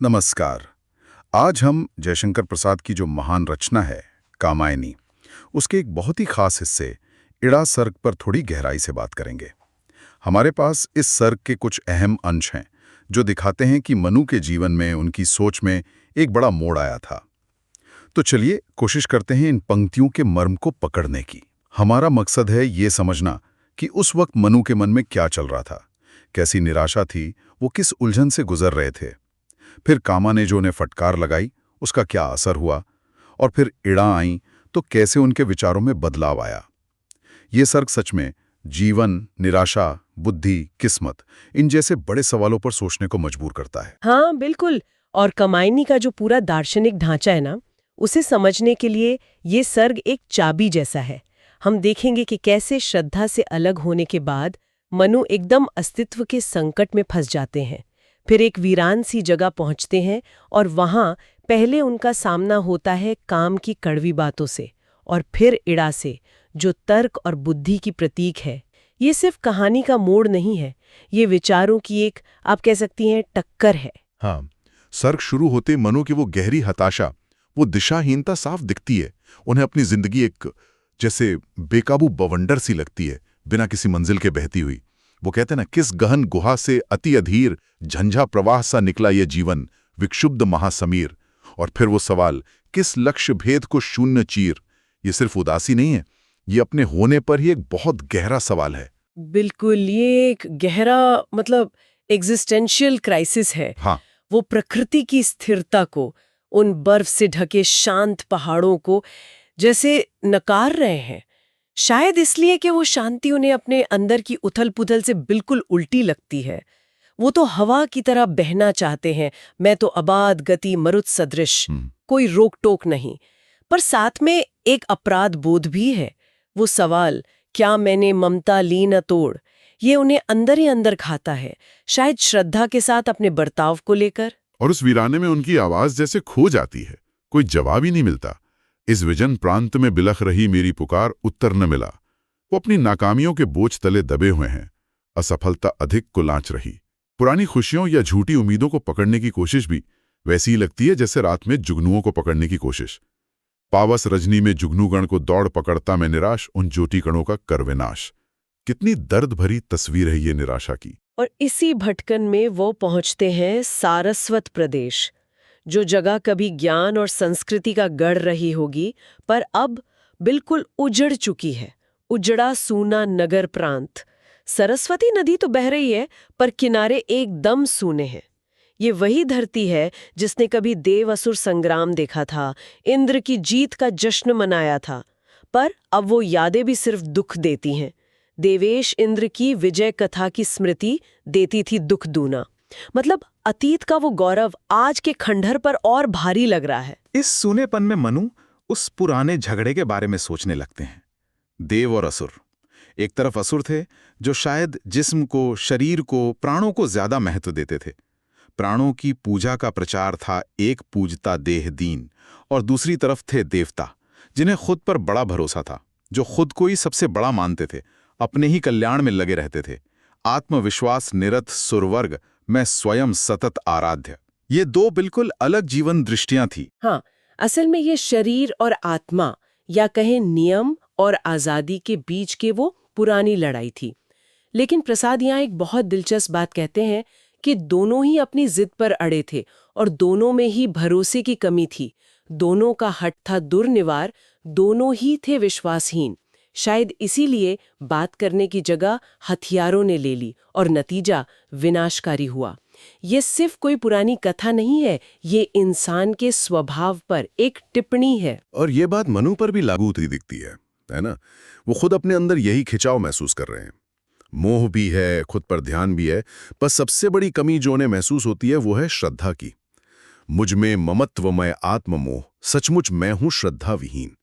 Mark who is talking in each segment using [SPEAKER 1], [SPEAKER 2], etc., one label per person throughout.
[SPEAKER 1] नमस्कार। आज हम जयशंकर प्रसाद की जो महान रचना है कामायनी, उसके एक बहुत ही खास हिस्से इड़ा सर्ग पर थोड़ी गहराई से बात करेंगे। हमारे पास इस सर्ग के कुछ अहम अंश हैं जो दिखाते हैं कि मनु के जीवन में, उनकी सोच में एक बड़ा मोड़ आया था। तो चलिए कोशिश करते हैं इन पंक्तियों के मर्म को पकड़ने की। हमारा मकसद है ये समझना कि उस वक्त मनु के मन में क्या चल रहा था, कैसी निराशा थी, वो किस उलझन से गुजर रहे थे। फिर कामा ने जो उन्हें फटकार लगाई, उसका क्या असर हुआ, और फिर इड़ा आई तो कैसे उनके विचारों में बदलाव आया। ये सर्ग सच में जीवन, निराशा, बुद्धि, किस्मत, इन जैसे बड़े सवालों पर सोचने को मजबूर करता है।
[SPEAKER 2] हाँ बिल्कुल। और कमायनी का जो पूरा दार्शनिक ढांचा है ना, उसे समझने के लिए ये सर्ग एक चाबी जैसा है। हम देखेंगे कि कैसे श्रद्धा से अलग होने के बाद मनु एकदम अस्तित्व के संकट में फंस जाते हैं। फिर एक वीरान सी जगह पहुंचते हैं और वहां पहले उनका सामना होता है काम की कड़वी बातों से, और फिर इड़ा से, जो तर्क और बुद्धि की प्रतीक है। ये सिर्फ कहानी का मोड़ नहीं है, ये विचारों की एक, आप कह सकती हैं, टक्कर है।
[SPEAKER 3] हाँ, सर्ग शुरू होते मनु की वो गहरी हताशा, वो दिशाहीनता साफ दिखती है। उन्हें अपनी जिंदगी एक जैसे बेकाबू बवंडर सी लगती है, बिना किसी मंजिल के बहती हुई। वो कहते हैं ना, किस गहन गुहा से अति अधीर झंझा प्रवाह सा निकला ये जीवन, विक्षुब्ध महासमीर। और फिर वो सवाल, किस लक्ष्य भेद को शून्य चीर। ये सिर्फ उदासी नहीं है, ये अपने होने पर ही एक बहुत गहरा सवाल है।
[SPEAKER 2] बिल्कुल, ये एक गहरा मतलब एग्जिस्टेंशियल क्राइसिस है।
[SPEAKER 3] हाँ,
[SPEAKER 2] वो प्रकृति की स्थिरता को, उन बर्फ से ढके शांत पहाड़ों को जैसे नकार रहे हैं। शायद इसलिए कि वो शांति उन्हें अपने अंदर की उथल-पुथल से बिल्कुल उल्टी लगती है। वो तो हवा की तरह बहना चाहते हैं, मैं तो आबाद गति मरुत सदृश, कोई रोक टोक नहीं। पर साथ में एक अपराध बोध भी है। वो सवाल, क्या मैंने ममता ली न तोड़, ये उन्हें अंदर ही अंदर खाता है, शायद श्रद्धा के साथ अपने बर्ताव को लेकर।
[SPEAKER 3] और उस वीराने में उनकी आवाज जैसे खो जाती है, कोई जवाब ही नहीं मिलता। इस विजन प्रांत में बिलख रही मेरी पुकार, उत्तर न मिला। वो अपनी नाकामियों के बोझ तले दबे हुए हैं। असफलता अधिक को लांच रही। पुरानी खुशियों या झूठी उम्मीदों को पकड़ने की कोशिश भी वैसी ही लगती है जैसे रात में जुगनुओं को पकड़ने की कोशिश। पावस रजनी में जुगनूगण को दौड़ पकड़ता मैं निराश, उन ज्योति कणों का कर विनाश। कितनी दर्द भरी तस्वीर है ये निराशा की।
[SPEAKER 2] और इसी भटकन में वो पहुंचते हैं सारस्वत प्रदेश, जो जगह कभी ज्ञान और संस्कृति का गढ़ रही होगी, पर अब बिल्कुल उजड़ चुकी है। उजड़ा सूना नगर प्रांत। सरस्वती नदी तो बह रही है, पर किनारे एकदम सूने हैं। ये वही धरती है जिसने कभी देव असुर संग्राम देखा था, इंद्र की जीत का जश्न मनाया था। पर अब वो यादें भी सिर्फ दुख देती हैं। देवेश इंद्र की विजय कथा की स्मृति देती थी दुख दूना। मतलब अतीत का वो गौरव आज के खंडहर पर और भारी लग रहा है।
[SPEAKER 4] इस सूनेपन में मनु उस पुराने झगड़े के बारे में सोचने लगते हैं। देव और असुर। एक तरफ असुर थे जो शायद जिस्म को, शरीर को, प्राणों को ज्यादा महत्व देते थे। प्राणों की पूजा का प्रचार था, एक पूजता देह दीन। और दूसरी तरफ थे देवता, जिन्हें खुद पर बड़ा भरोसा था, जो खुद को ही सबसे बड़ा मानते थे, अपने ही कल्याण में लगे रहते थे। आत्मविश्वास निरत सुरवर्ग, मैं स्वयं सतत आराध्य। ये दो बिल्कुल अलग जीवन दृष्टियां थी।
[SPEAKER 2] हाँ, असल में ये शरीर और आत्मा, या कहें नियम और आजादी के बीच के वो पुरानी लड़ाई थी। लेकिन प्रसाद यहाँ एक बहुत दिलचस्प बात कहते हैं कि दोनों ही अपनी जिद पर अड़े थे और दोनों में ही भरोसे की कमी थी। दोनों का हठ था दुर्निवार, दोनों ही थे विश्वासहीन। शायद इसीलिए बात करने की जगह हथियारों ने ले ली और नतीजा विनाशकारी हुआ। ये सिर्फ कोई पुरानी कथा नहीं है, ये इंसान के स्वभाव पर एक टिप्पणी है।
[SPEAKER 1] और ये बात मनु पर भी लागू होती दिखती है ना? वो खुद अपने अंदर यही खिंचाव महसूस कर रहे हैं। मोह भी है, खुद पर ध्यान भी है, पर सबसे बड़ी कमी जो उन्हें महसूस होती है वो है श्रद्धा की। मुझ में ममत्वमय आत्ममोह, सचमुच मैं हूं श्रद्धा विहीन।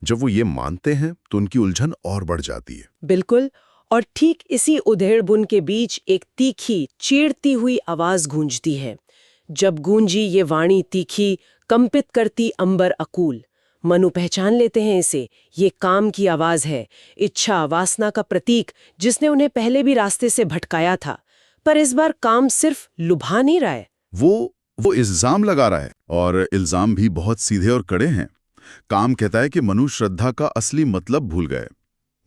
[SPEAKER 1] जब वो ये मानते हैं तो उनकी उलझन और बढ़ जाती है।
[SPEAKER 2] बिल्कुल। और ठीक इसी उधेड़-बुन के बीच एक तीखी, चीड़ती हुई आवाज गूंजती है। जब गूंजी ये वाणी तीखी, कंपित करती अंबर अकूल। मनु पहचान लेते हैं इसे, ये काम की आवाज है, इच्छा वासना का प्रतीक, जिसने उन्हें पहले भी रास्ते से भटकाया था। पर इस बार काम सिर्फ लुभा नहीं रहा है।
[SPEAKER 1] वो
[SPEAKER 3] वो इल्जाम लगा रहा है, और इल्जाम भी बहुत सीधे और कड़े हैं। काम कहता है कि मनु श्रद्धा का असली मतलब भूल गए।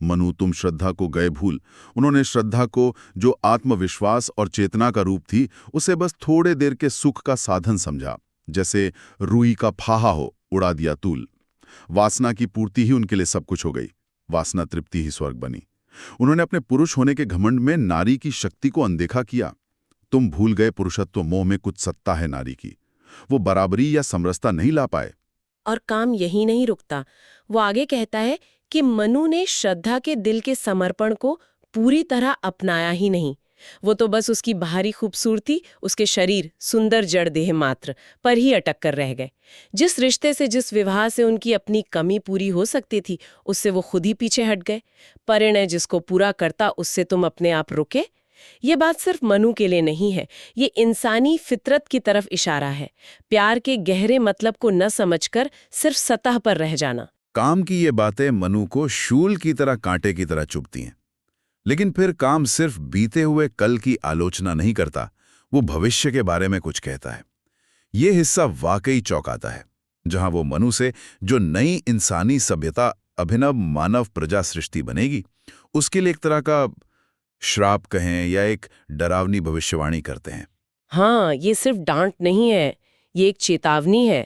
[SPEAKER 3] मनु, तुम श्रद्धा को गए भूल। उन्होंने श्रद्धा को, जो आत्मविश्वास और चेतना का रूप थी, उसे बस थोड़े देर के सुख का साधन समझा, जैसे रुई का फाहा हो, उड़ा दिया तूल। वासना की पूर्ति ही उनके लिए सब कुछ हो गई। वासना तृप्ति ही स्वर्ग बनी। उन्होंने अपने पुरुष होने के घमंड में नारी की शक्ति को अनदेखा किया। तुम भूल गए पुरुषत्व मोह में कुछ सत्ता है नारी की। वो बराबरी या समरसता नहीं ला पाए।
[SPEAKER 2] और काम यही नहीं रुकता। वो आगे कहता है कि मनु ने श्रद्धा के दिल के समर्पण को पूरी तरह अपनाया ही नहीं। वो तो बस उसकी बाहरी खूबसूरती, उसके शरीर, सुंदर जड़ देह मात्र पर ही अटक कर रह गए। जिस रिश्ते से, जिस विवाह से उनकी अपनी कमी पूरी हो सकती थी, उससे वो खुद ही पीछे हट गए। परिणय जिसको पूरा करता, उससे तुम अपने आप रुके। ये बात सिर्फ मनु के लिए नहीं है, ये इंसानी फितरत की तरफ इशारा है। प्यार के गहरे मतलब को न समझकर सिर्फ सतह पर रह जाना।
[SPEAKER 1] काम की ये बातें मनु को शूल की तरह, कांटे की तरह चुभती हैं। लेकिन फिर काम सिर्फ बीते हुए कल की आलोचना नहीं करता, वो भविष्य के बारे में कुछ कहता है। ये हिस्सा वाकई चौंकाता है, जहां वो मनु से जो नई इंसानी सभ्यता, अभिनव मानव प्रजा सृष्टि बनेगी, उसके लिए एक तरह का श्राप कहें या एक डरावनी भविष्यवाणी करते हैं।
[SPEAKER 2] हाँ, ये सिर्फ डांट नहीं है, ये एक चेतावनी है।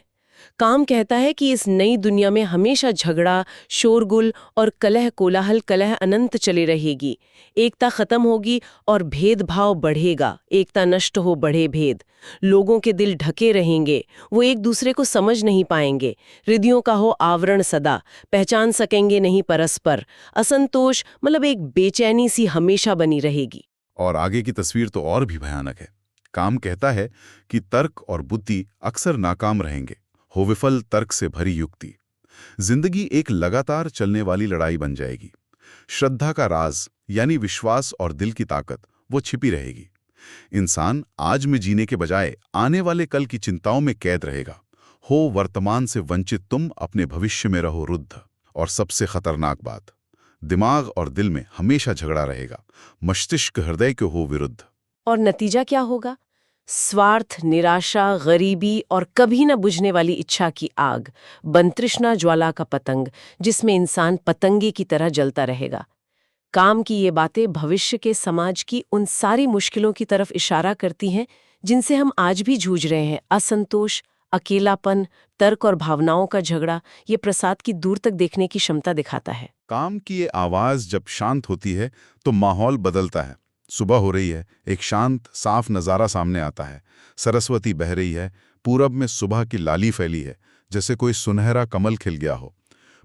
[SPEAKER 2] काम कहता है कि इस नई दुनिया में हमेशा झगड़ा, शोरगुल और कलह अनंत चली रहेगी। एकता खत्म होगी और भेदभाव बढ़ेगा। एकता नष्ट हो, बढ़े भेद। लोगों के दिल ढके रहेंगे, वो एक दूसरे को समझ नहीं पाएंगे। हृदयों का हो आवरण सदा, पहचान सकेंगे नहीं परस्पर। असंतोष मतलब एक बेचैनी सी हमेशा बनी रहेगी।
[SPEAKER 3] और आगे की तस्वीर तो और भी भयानक है। काम कहता है कि तर्क और बुद्धि अक्सर नाकाम रहेंगे। हो विफल तर्क से भरी युक्ति। जिंदगी एक लगातार चलने वाली लड़ाई बन जाएगी। श्रद्धा का राज, यानी विश्वास और दिल की ताकत, वो छिपी रहेगी। इंसान आज में जीने के बजाय आने वाले कल की चिंताओं में कैद रहेगा। हो वर्तमान से वंचित तुम, अपने भविष्य में रहो रुद्ध। और सबसे खतरनाक बात, दिमाग और दिल में हमेशा झगड़ा रहेगा। मस्तिष्क हृदय के हो विरुद्ध।
[SPEAKER 2] और नतीजा क्या होगा? स्वार्थ, निराशा, गरीबी और कभी न बुझने वाली इच्छा की आग, बंतृष्णा ज्वाला का पतंग, जिसमें इंसान पतंगे की तरह जलता रहेगा। काम की ये बातें भविष्य के समाज की उन सारी मुश्किलों की तरफ इशारा करती हैं जिनसे हम आज भी जूझ रहे हैं। असंतोष, अकेलापन, तर्क और भावनाओं का झगड़ा, ये प्रसाद की दूर तक देखने की क्षमता दिखाता है।
[SPEAKER 3] काम की ये आवाज जब शांत होती है तो माहौल बदलता है। सुबह हो रही है, एक शांत साफ नज़ारा सामने आता है। सरस्वती बह रही है, पूरब में सुबह की लाली फैली है, जैसे कोई सुनहरा कमल खिल गया हो।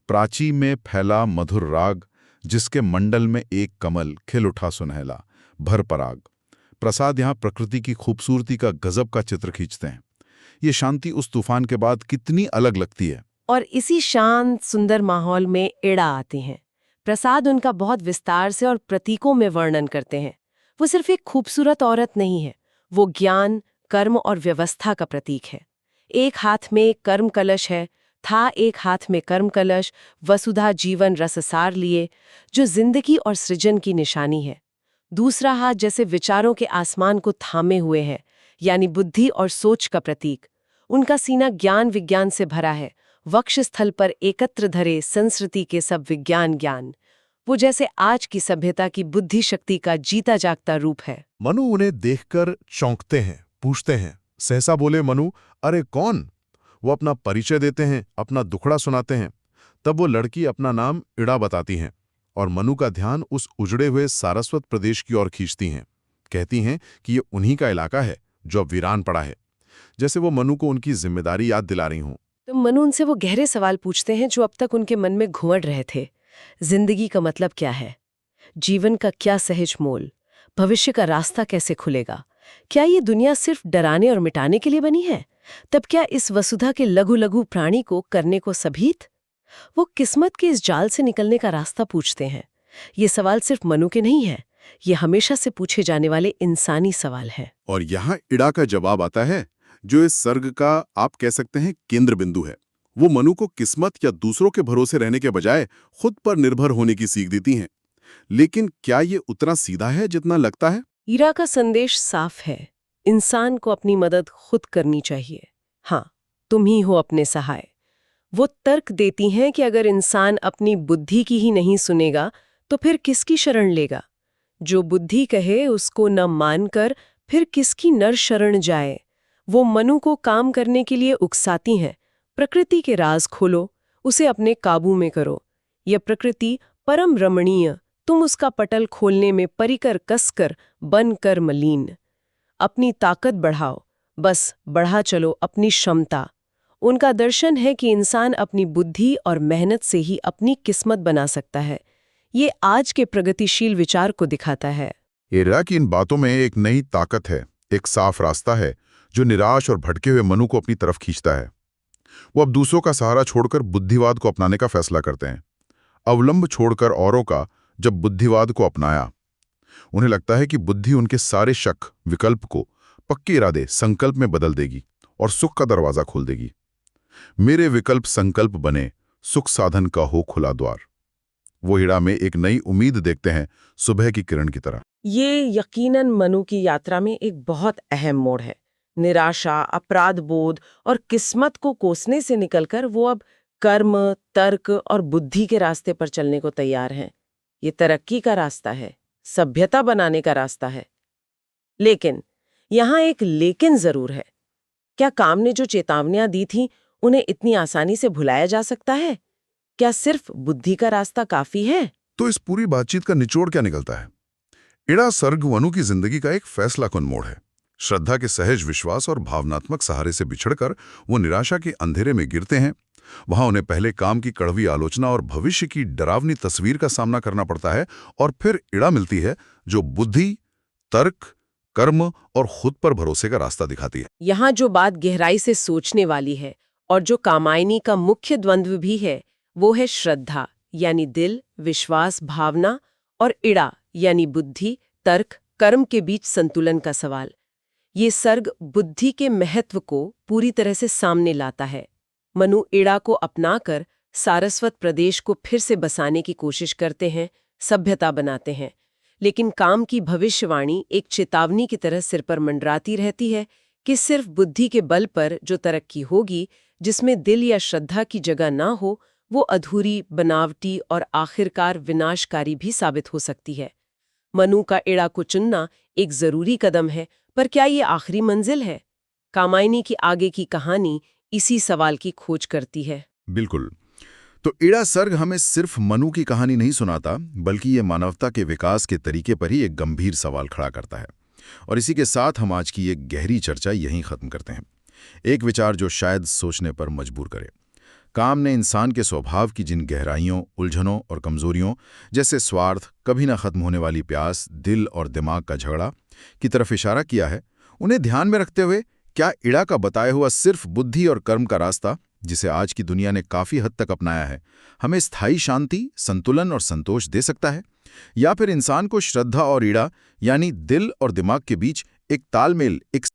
[SPEAKER 3] प्राची में फैला मधुर राग, जिसके मंडल में एक कमल खिल उठा सुनहला, भर पराग। प्रसाद यहाँ प्रकृति की खूबसूरती का गजब का चित्र खींचते हैं। ये शांति उस तूफान के बाद कितनी अलग लगती है।
[SPEAKER 2] और इसी शांत सुंदर माहौल में एड़ा आते हैं। प्रसाद उनका बहुत विस्तार से और प्रतीकों में वर्णन करते हैं। वो सिर्फ एक खूबसूरत औरत नहीं है, वो ज्ञान, कर्म और व्यवस्था का प्रतीक है। एक हाथ में कर्म कलश है, था एक हाथ में कर्म कलश, वसुधा जीवन रससार लिए, जो जिंदगी और सृजन की निशानी है। दूसरा हाथ जैसे विचारों के आसमान को थामे हुए है, यानी बुद्धि और सोच का प्रतीक। उनका सीना ज्ञान विज्ञान से भरा है, वक्षस्थल पर एकत्र धरे संस्कृति के सब विज्ञान ज्ञान। वो जैसे आज की सभ्यता की बुद्धि शक्ति का जीता जागता रूप है।
[SPEAKER 5] मनु उन्हें देखकर चौंकते हैं, पूछते हैं। सहसा बोले मनु, अरे कौन? वो अपना परिचय देते हैं, अपना दुखड़ा सुनाते हैं। तब वो लड़की अपना नाम इड़ा बताती हैं और मनु का ध्यान उस उजड़े हुए सारस्वत प्रदेश की ओर खींचती हैं। कहती हैं कि ये उन्हीं का इलाका है जो अब वीरान पड़ा है, जैसे वो मनु को उनकी जिम्मेदारी याद दिला रही हों।
[SPEAKER 2] तो मनु उनसे वो गहरे सवाल पूछते हैं जो अब तक उनके मन में घुमड़ रहे थे। जिंदगी का मतलब क्या है? जीवन का क्या सहज मोल? भविष्य का रास्ता कैसे खुलेगा? क्या ये दुनिया सिर्फ डराने और मिटाने के लिए बनी है? तब क्या इस वसुधा के लघु लघु प्राणी को करने को सभीत? वो किस्मत के इस जाल से निकलने का रास्ता पूछते हैं। ये सवाल सिर्फ मनु के नहीं है, ये हमेशा से पूछे जाने वाले इंसानी सवाल है।
[SPEAKER 3] और यहाँ इड़ा का जवाब आता है, जो इस सर्ग का आप कह सकते हैं केंद्र बिंदु है। वो मनु को किस्मत या दूसरों के भरोसे रहने के बजाय खुद पर निर्भर होने की सीख देती हैं। लेकिन क्या ये उतना सीधा है जितना लगता है?
[SPEAKER 2] इड़ा का संदेश साफ है। इंसान को अपनी मदद खुद करनी चाहिए। हाँ, तुम ही हो अपने सहाय। वो तर्क देती हैं कि अगर इंसान अपनी बुद्धि की ही नहीं सुनेगा तो फिर किसकी शरण लेगा? जो बुद्धि कहे उसको न मानकर फिर किसकी नर शरण जाए? वो मनु को काम करने के लिए उकसाती हैं। प्रकृति के राज खोलो, उसे अपने काबू में करो। यह प्रकृति परम रमणीय, तुम उसका पटल खोलने में परिकर कसकर बनकर मलीन। अपनी ताकत बढ़ाओ, बस बढ़ा चलो अपनी क्षमता। उनका दर्शन है कि इंसान अपनी बुद्धि और मेहनत से ही अपनी किस्मत बना सकता है। ये आज के प्रगतिशील विचार को दिखाता है।
[SPEAKER 3] इड़ा की इन बातों में एक नई ताकत है, एक साफ रास्ता है जो निराश और भटके हुए मनु को अपनी तरफ खींचता है। वो अब दूसरों का सहारा छोड़कर बुद्धिवाद को अपनाने का फैसला करते हैं। अवलंब छोड़कर औरों का जब बुद्धिवाद को अपनाया, उन्हें लगता है कि बुद्धि उनके सारे शक विकल्प को पक्के इरादे संकल्प में बदल देगी और सुख का दरवाजा खोल देगी। मेरे विकल्प संकल्प बने, सुख साधन का हो खुला द्वार। वो इड़ा में एक नई उम्मीद देखते हैं, सुबह की किरण की तरह।
[SPEAKER 2] ये यकीनन मनु की यात्रा में एक बहुत अहम मोड़ है। निराशा, अपराध बोध और किस्मत को कोसने से निकलकर वो अब कर्म, तर्क और बुद्धि के रास्ते पर चलने को तैयार हैं। ये तरक्की का रास्ता है, सभ्यता बनाने का रास्ता है। लेकिन यहाँ एक लेकिन जरूर है। क्या काम ने जो चेतावनियां दी थीं उन्हें इतनी आसानी से भुलाया जा सकता है? क्या सिर्फ बुद्धि का रास्ता काफी है?
[SPEAKER 1] तो इस पूरी बातचीत का निचोड़ क्या निकलता है? इड़ा सर्ग मनु की जिंदगी का एक फैसलाकुन मोड़ है। श्रद्धा के सहज विश्वास और भावनात्मक सहारे से बिछड़कर वो निराशा के अंधेरे में गिरते हैं। वहां उन्हें पहले काम की कड़वी आलोचना और भविष्य की डरावनी तस्वीर का सामना करना पड़ता है, और फिर इड़ा मिलती है जो बुद्धि, तर्क, कर्म और खुद पर भरोसे का रास्ता दिखाती है।
[SPEAKER 2] यहाँ जो बात गहराई से सोचने वाली है और जो कामायनी का मुख्य द्वंद्व भी है, वो है श्रद्धा यानी दिल, विश्वास, भावना, और इड़ा यानी बुद्धि, तर्क, कर्म के बीच संतुलन का सवाल। ये सर्ग बुद्धि के महत्व को पूरी तरह से सामने लाता है। मनु इड़ा को अपनाकर सारस्वत प्रदेश को फिर से बसाने की कोशिश करते हैं, सभ्यता बनाते हैं। लेकिन काम की भविष्यवाणी एक चेतावनी की तरह सिर पर मंडराती रहती है कि सिर्फ बुद्धि के बल पर जो तरक्की होगी, जिसमें दिल या श्रद्धा की जगह ना हो, वो अधूरी, बनावटी और आखिरकार विनाशकारी भी साबित हो सकती है। मनु का इड़ा को चुनना एक जरूरी कदम है, पर क्या ये आखिरी मंजिल है? कामायनी की आगे की कहानी इसी सवाल की खोज करती है।
[SPEAKER 1] बिल्कुल। तो इड़ा सर्ग हमें सिर्फ मनु की कहानी नहीं सुनाता, बल्कि ये मानवता के विकास के तरीके पर ही एक गंभीर सवाल खड़ा करता है। और इसी के साथ हम आज की एक गहरी चर्चा यहीं खत्म करते हैं। एक विचार जो शायद सोचने पर मजबूर करे। काम ने इंसान के स्वभाव की जिन गहराइयों, उलझनों और कमजोरियों, जैसे स्वार्थ, कभी ना खत्म होने वाली प्यास, दिल और दिमाग का झगड़ा की तरफ इशारा किया है, उन्हें ध्यान में रखते हुए क्या इड़ा का बताया हुआ सिर्फ बुद्धि और कर्म का रास्ता, जिसे आज की दुनिया ने काफी हद तक अपनाया है, हमें स्थायी शांति, संतुलन और संतोष दे सकता है? या फिर इंसान को श्रद्धा और इड़ा यानी दिल और दिमाग के बीच एक तालमेल, एक